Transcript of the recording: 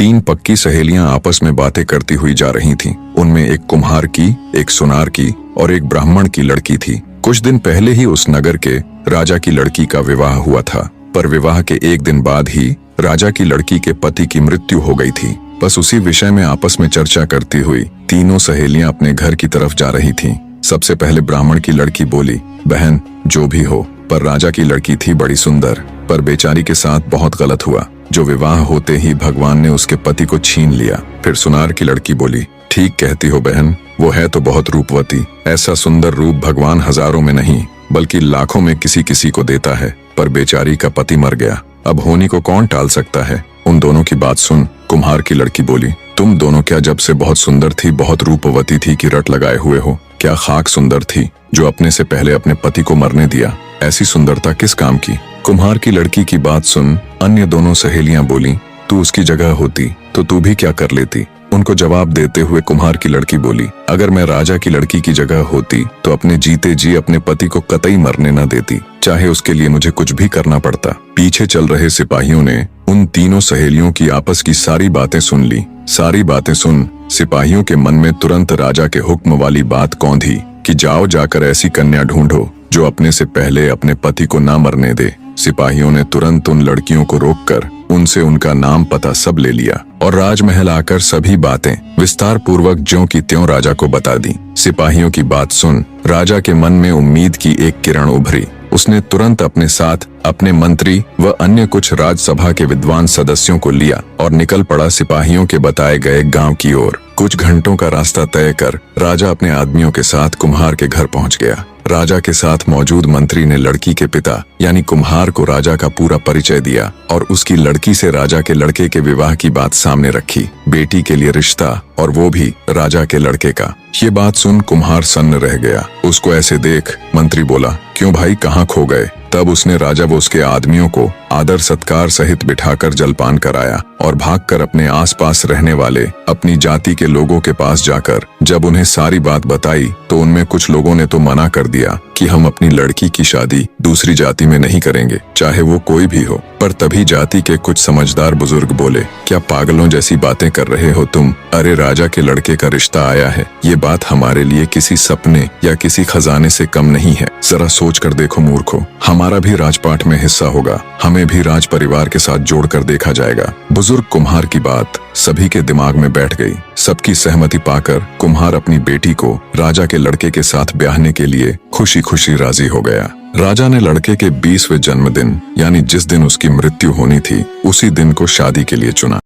तीन पक्की सहेलियां आपस में बातें करती हुई जा रही थीं। उनमें एक कुम्हार की, एक सुनार की और एक ब्राह्मण की लड़की थी। कुछ दिन पहले ही उस नगर के राजा की लड़की का विवाह हुआ था, पर विवाह के एक दिन बाद ही राजा की लड़की के पति की मृत्यु हो गई थी। बस उसी विषय में आपस में चर्चा करती हुई तीनों सहेलियां अपने घर की तरफ जा रही थीं। सबसे पहले ब्राह्मण की लड़की बोली, बहन जो भी हो, पर राजा की लड़की थी बड़ी सुंदर, पर बेचारी के साथ बहुत गलत हुआ, जो विवाह होते ही भगवान ने उसके पति को छीन लिया। फिर सुनार की लड़की बोली, ठीक कहती हो बहन, वो है तो बहुत रूपवती, ऐसा सुंदर रूप भगवान हजारों में नहीं बल्कि लाखों में किसी किसी को देता है, पर बेचारी का पति मर गया, अब होनी को कौन टाल सकता है। उन दोनों की बात सुन कुम्हार की लड़की बोली, तुम दोनों क्या जब से बहुत सुंदर थी, बहुत रूपवती थी कि रट लगाए हुए हो? क्या खाक सुंदर थी जो अपने से पहले अपने पति को मरने दिया? ऐसी सुंदरता किस काम की? कुम्हार की लड़की की बात सुन अन्य दोनों सहेलियां बोली, तू उसकी जगह होती तो तू भी क्या कर लेती? उनको जवाब देते हुए कुम्हार की लड़की बोली, अगर मैं राजा की लड़की की जगह होती तो अपने जीते जी अपने पति को कतई मरने न देती, चाहे उसके लिए मुझे कुछ भी करना पड़ता। पीछे चल रहे सिपाहियों ने उन तीनों सहेलियों की आपस की सारी बातें सुन ली। सारी बातें सुन सिपाहियों के मन में तुरंत राजा के हुक्म वाली बात कौंधी कि जाओ जाकर ऐसी कन्या ढूंढो जो अपने से पहले अपने पति को ना मरने दे। सिपाहियों ने तुरंत उन लड़कियों को रोककर उनसे उनका नाम पता सब ले लिया और राजमहल आकर सभी बातें विस्तार पूर्वक ज्यों की त्यों राजा को बता दी। सिपाहियों की बात सुन राजा के मन में उम्मीद की एक किरण उभरी। उसने तुरंत अपने साथ अपने मंत्री व अन्य कुछ राजसभा के विद्वान सदस्यों को लिया और निकल पड़ा सिपाहियों के बताए गए गांव की ओर। कुछ घंटों का रास्ता तय कर राजा अपने आदमियों के साथ कुम्हार के घर पहुंच गया। राजा के साथ मौजूद मंत्री ने लड़की के पिता यानी कुम्हार को राजा का पूरा परिचय दिया और उसकी लड़की से राजा के लड़के के विवाह की बात सामने रखी, बेटी के लिए रिश्ता और वो भी राजा के लड़के का। ये बात सुन कुम्हार सन्न रह गया। उसको ऐसे देख मंत्री बोला, क्यों भाई कहाँ खो गए? तब उसने राजा व उसके आदमियों को आदर सत्कार सहित बिठाकर जलपान कराया और भागकर अपने आसपास रहने वाले अपनी जाति के लोगों के पास जाकर जब उन्हें सारी बात बताई तो उनमें कुछ लोगों ने तो मना कर दिया कि हम अपनी लड़की की शादी दूसरी जाति में नहीं करेंगे, चाहे वो कोई भी हो। पर तभी जाति के कुछ समझदार बुजुर्ग बोले, क्या पागलों जैसी बातें कर रहे हो तुम? अरे राजा के लड़के का रिश्ता आया है, ये बात हमारे लिए किसी सपने या किसी खजाने से कम नहीं है। जरा सोच कर देखो मूर्खों, हमारा भी राजपाट में हिस्सा होगा, हमें भी राज परिवार के साथ जोड़कर देखा जाएगा। बुजुर्ग कुम्हार की बात सभी के दिमाग में बैठ गई। सबकी सहमति पाकर कुम्हार अपनी बेटी को राजा के लड़के के साथ ब्याहने के लिए खुशी खुशी राजी हो गया। राजा ने लड़के के 20वें जन्मदिन यानी जिस दिन उसकी मृत्यु होनी थी उसी दिन को शादी के लिए चुना।